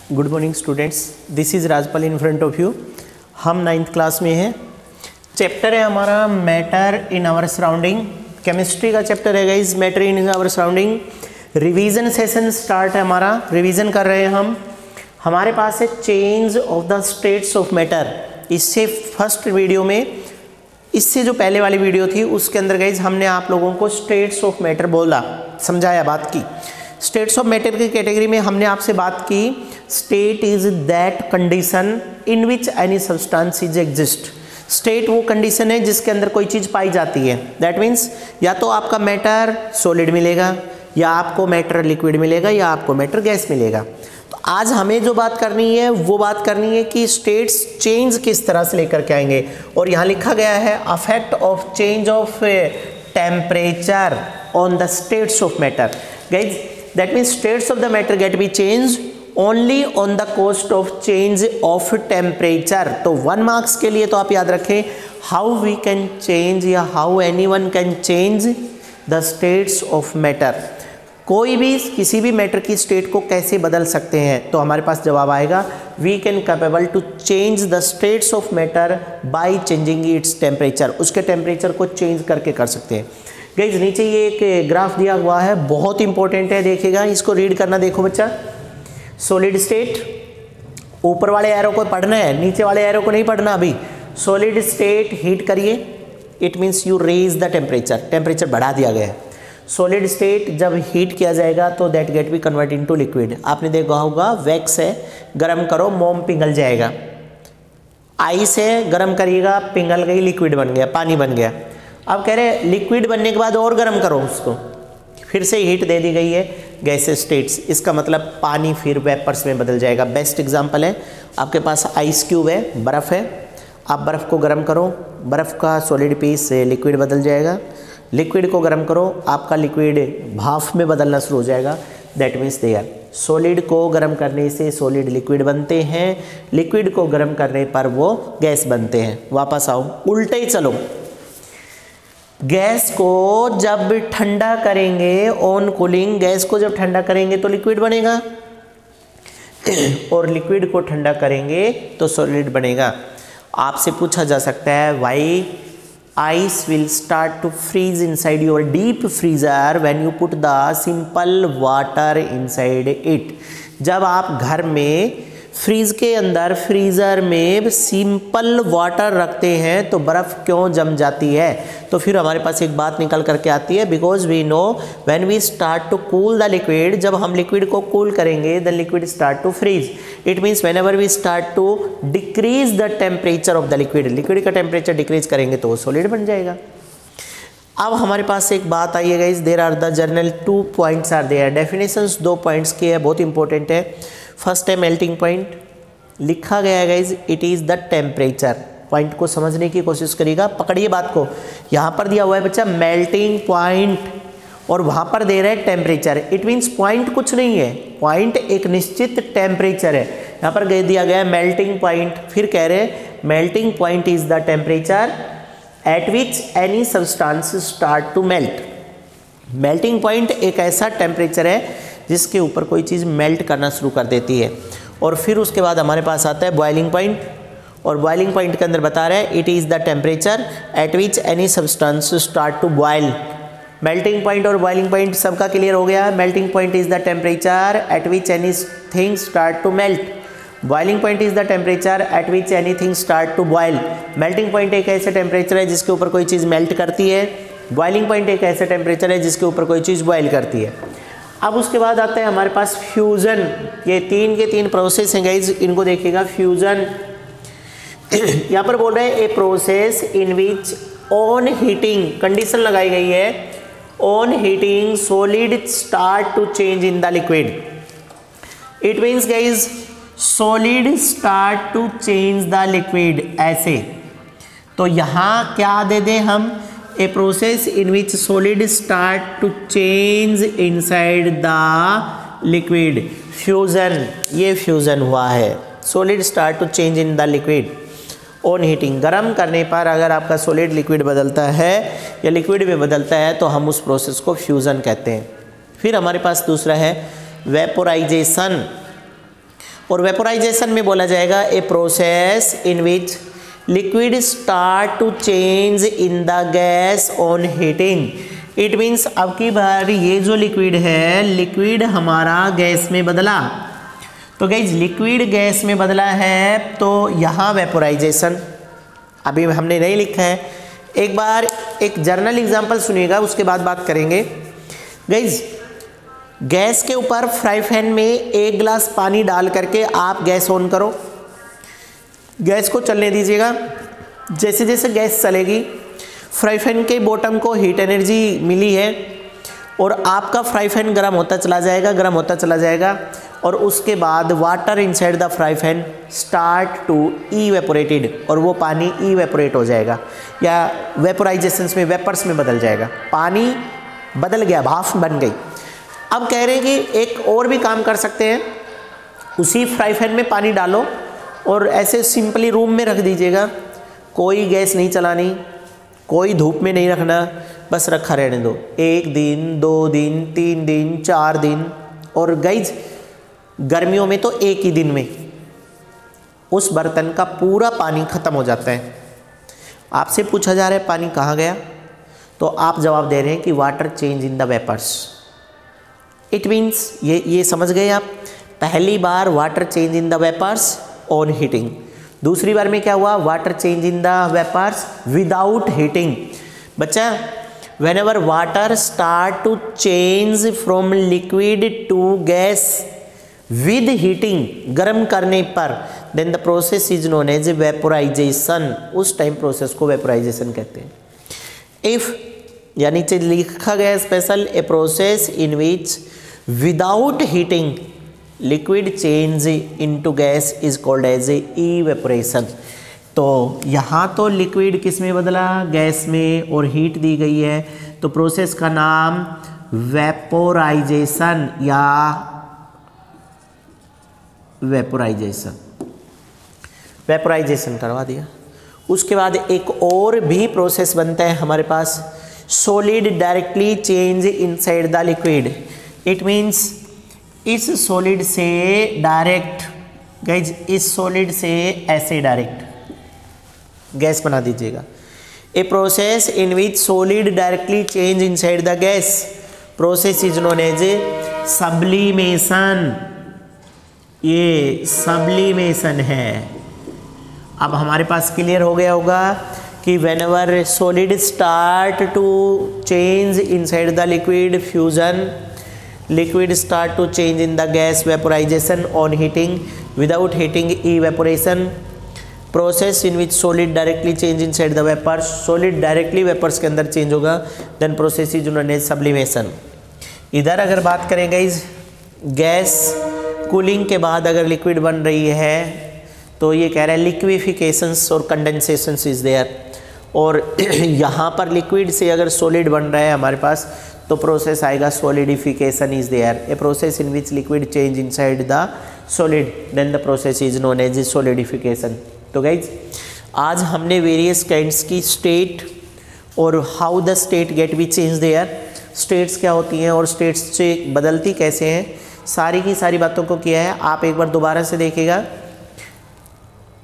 Good morning students, this is Rajpal in front of you. हम 9th class में हैं। Chapter है हमारा matter in our surrounding. Chemistry का चैप्टर है guys, matter in our surrounding. Revision session start है हमारा, रिवीजन कर रहे हैं हम। हमारे पास है change of the states of matter. इससे फर्स्ट वीडियो में, इससे जो पहले वाली वीडियो थी उसके अंदर गाइज हमने आप लोगों को स्टेट्स ऑफ मैटर बोला, समझाया, बात की। स्टेट्स ऑफ मैटर की कैटेगरी में हमने आपसे बात की, state is that condition in which any substance is exist. State वो कंडीशन है जिसके अंदर कोई चीज़ पाई जाती है। दैट मीन्स या तो आपका मैटर सॉलिड मिलेगा, या आपको मैटर लिक्विड मिलेगा, या आपको मैटर गैस मिलेगा। तो आज हमें जो बात करनी है वो बात करनी है कि स्टेट्स चेंज किस तरह से लेकर के आएंगे। और यहाँ लिखा गया है affect of change of temperature on the states of matter. Guys that means states of the matter get be change only on the cost of change of temperature. तो 1 मार्क्स के लिए तो आप याद रखें, हाउ वी कैन चेंज या how anyone can change the states of matter. कोई भी किसी भी मैटर की स्टेट को कैसे बदल सकते हैं, तो हमारे पास जवाब आएगा we can capable to change the states of matter by changing its temperature. उसके टेम्परेचर को चेंज करके कर सकते हैं। गाइस नीचे ये एक ग्राफ दिया हुआ है, बहुत इंपॉर्टेंट है, देखिएगा, इसको रीड करना। देखो बच्चा, सॉलिड स्टेट, ऊपर वाले एरो को पढ़ना है, नीचे वाले एरो को नहीं पढ़ना अभी। सॉलिड स्टेट हीट करिए, it means you raise the temperature, temperature बढ़ा दिया गया है। सॉलिड स्टेट जब हीट किया जाएगा तो that get be convert into liquid. आपने देखा होगा वैक्स है, गरम करो मोम पिघल जाएगा। आइस है, गरम करिएगा पिघल गई, लिक्विड बन गया, पानी बन गया। अब कह रहे लिक्विड बनने के बाद और गर्म करो उसको, फिर से हीट दे दी गई है, गैसेस स्टेट्स। इसका मतलब पानी फिर वेपर्स में बदल जाएगा। बेस्ट एग्जांपल है, आपके पास आइस क्यूब है, बर्फ़ है, आप बर्फ़ को गर्म करो, बर्फ़ का सॉलिड पीस लिक्विड बदल जाएगा। लिक्विड को गर्म करो, आपका लिक्विड भाप में बदलना शुरू हो जाएगा। That means they are solid को गर्म करने से सॉलिड लिक्विड बनते हैं, लिक्विड को गर्म करने पर वो गैस बनते हैं। वापस आओ, उल्टे ही चलो। गैस को जब ठंडा करेंगे, ऑन कूलिंग, गैस को जब ठंडा करेंगे तो लिक्विड बनेगा, और लिक्विड को ठंडा करेंगे तो सॉलिड बनेगा। आपसे पूछा जा सकता है why ice will start to freeze inside your deep freezer when you put the simple water inside it. जब आप घर में फ्रीज के अंदर, फ्रीज़र में सिंपल वाटर रखते हैं तो बर्फ़ क्यों जम जाती है? तो फिर हमारे पास एक बात निकल करके आती है, because we know when we start to cool the liquid, जब हम लिक्विड को कूल करेंगे the liquid start to freeze. It means whenever we start to decrease the temperature of the liquid, liquid का temperature decrease करेंगे तो वो solid बन जाएगा। अब हमारे पास एक बात आई है guys, there are the general 2 points are there. Definitions 2 points की है, बहुत इंपॉर्टेंट है। फर्स्ट है मेल्टिंग पॉइंट, लिखा गया है guys it is the temperature. Point को समझने की कोशिश करिएगा, पकड़िए बात को। यहाँ पर दिया हुआ है बच्चा मेल्टिंग पॉइंट, और वहाँ पर दे रहे हैं टेम्परेचर। इट मीन्स पॉइंट कुछ नहीं है, पॉइंट एक निश्चित टेम्परेचर है। यहाँ पर दिया गया है मेल्टिंग पॉइंट, फिर कह रहे हैं melting point is the temperature at which any substance start to melt. Melting point एक ऐसा टेम्परेचर है जिसके ऊपर कोई चीज़ मेल्ट करना शुरू कर देती है। और फिर उसके बाद हमारे पास आता है बॉइलिंग पॉइंट, और बॉइलिंग पॉइंट के अंदर बता रहे हैं it is the temperature at which any substance start to boil. Melting point और बॉइलिंग पॉइंट सबका क्लियर हो गया। Melting point is the temperature at which anything start to melt, boiling point is the temperature at which anything start to boil. Melting point एक ऐसा temperature है जिसके ऊपर कोई चीज़ मेल्ट करती है, बॉइलिंग पॉइंट एक ऐसा टेम्परेचर है जिसके ऊपर कोई चीज़ बॉयल करती है। अब उसके बाद आता है हमारे पास फ्यूज़न। ये 3 के 3 प्रोसेस हैं गाइज, इनको देखिएगा। फ्यूज़न यहाँ पर बोल रहे हैं a process in which on heating, condition लगाई गई है, on heating solid start to change in the liquid. It means guys solid start to change the liquid, ऐसे। तो यहाँ क्या दे दें हम, a process in which solid start to change inside the liquid. Fusion, ये फ्यूजन हुआ है, solid start to change in the liquid on heating. गर्म करने पर अगर आपका सॉलिड लिक्विड बदलता है या लिक्विड में बदलता है तो हम उस प्रोसेस को फ्यूजन कहते हैं। फिर हमारे पास दूसरा है वेपोराइजेशन। और वेपोराइजेशन में बोला जाएगा a process in which liquid start to change in the gas on heating. It means अब की बार ये जो लिक्विड है, लिक्विड हमारा गैस में बदला, तो गाइज लिक्विड गैस में बदला है, तो यहाँ वेपोराइजेशन अभी हमने नहीं लिखा है। एक बार एक जर्नल एग्जांपल सुनिएगा, उसके बाद बात करेंगे। गाइज गैस के ऊपर फ्राई पैन में 1 गिलास पानी डाल करके आप गैस ऑन करो, गैस को चलने दीजिएगा। जैसे जैसे गैस चलेगी, फ्राई पैन के बॉटम को हीट एनर्जी मिली है और आपका फ्राई पैन गर्म होता चला जाएगा, गर्म होता चला जाएगा, और उसके बाद water inside the fry pan start to evaporated, और वो पानी इवेपोरेट हो जाएगा या वेपोराइजेशन में वेपर्स में बदल जाएगा। पानी बदल गया, भाप बन गई। अब कह रहे हैं कि एक और भी काम कर सकते हैं, उसी फ्राई पैन में पानी डालो और ऐसे सिंपली रूम में रख दीजिएगा, कोई गैस नहीं चलानी, कोई धूप में नहीं रखना, बस रखा रहने दो। 1 दिन 2 दिन 3 दिन 4 दिन, और गाइज गर्मियों में तो 1 ही दिन में उस बर्तन का पूरा पानी खत्म हो जाता है। आपसे पूछा जा रहा है पानी कहाँ गया, तो आप जवाब दे रहे हैं कि water change in the vapours. It means ये समझ गए आप, पहली बार water change in the vapours on heating, दूसरी बार में क्या हुआ, water change in the vapours without heating. बच्चा whenever water start to change from liquid to gas with heating, गर्म करने पर, then the process is known as vaporisation. उस टाइम प्रोसेस को वेपोराइजेशन कहते हैं। इफ या नीचे लिखा गया special, a process in which without heating liquid change into gas is called as evaporation. तो यहाँ तो लिक्विड किस में बदला, गैस में, और हीट दी गई है, तो प्रोसेस का नाम वेपोराइजेशन या वेपोराइजेशन करवा दिया। उसके बाद एक और भी प्रोसेस बनता है हमारे पास, solid directly change inside the liquid. It means इस सॉलिड से डायरेक्ट, गाइज इस सॉलिड से ऐसे डायरेक्ट गैस बना दीजिएगा। A process in which solid directly change inside the gas, process is known as sublimation. ये सब्लिमेशन है। अब हमारे पास क्लियर हो गया होगा कि whenever solid start to change inside the liquid, fusion, liquid start to change in the gas, vaporization on heating, without heating, evaporation, process in which solid directly change inside the vapors, solid directly vapors के अंदर change होगा, then process is known as sublimation। इधर अगर बात करें guys, gas cooling के बाद अगर लिक्विड बन रही है, तो ये कह रहा है लिक्विफिकेशंस और कंडेंसेशंस इज देयर, और यहाँ पर लिक्विड से अगर सॉलिड बन रहा है हमारे पास, तो प्रोसेस आएगा solidification is there. A process in which liquid change inside the solid, then the process is known as solidification. तो गाइज आज हमने वेरियस काइंड्स की स्टेट और how the state get be change there, states क्या होती हैं और states से बदलती कैसे हैं, सारी की सारी बातों को किया है। आप एक बार दोबारा से देखिएगा।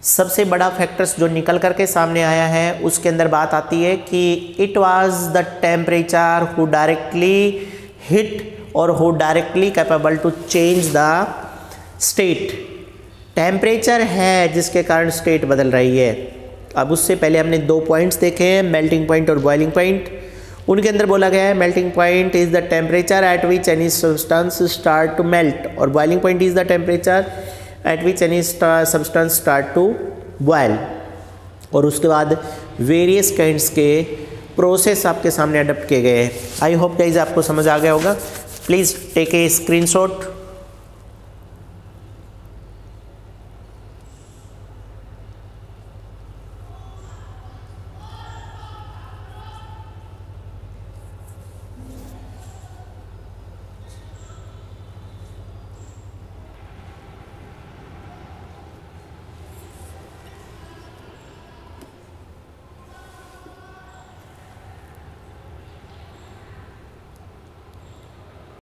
सबसे बड़ा फैक्टर्स जो निकल करके सामने आया है, उसके अंदर बात आती है कि it was the temperature who directly hit और who directly capable to change the state. Temperature है जिसके कारण स्टेट बदल रही है। अब उससे पहले हमने 2 पॉइंट्स देखे हैं, मेल्टिंग पॉइंट और बॉइलिंग पॉइंट। उनके अंदर बोला गया है melting point is the temperature at which any substance start to melt, और boiling point is the temperature at which any substance start to boil. और उसके बाद वेरियस काइंड्स के प्रोसेस आपके सामने अडॉप्ट किए गए हैं। आई होप गाइस आपको समझ आ गया होगा। Please take a screenshot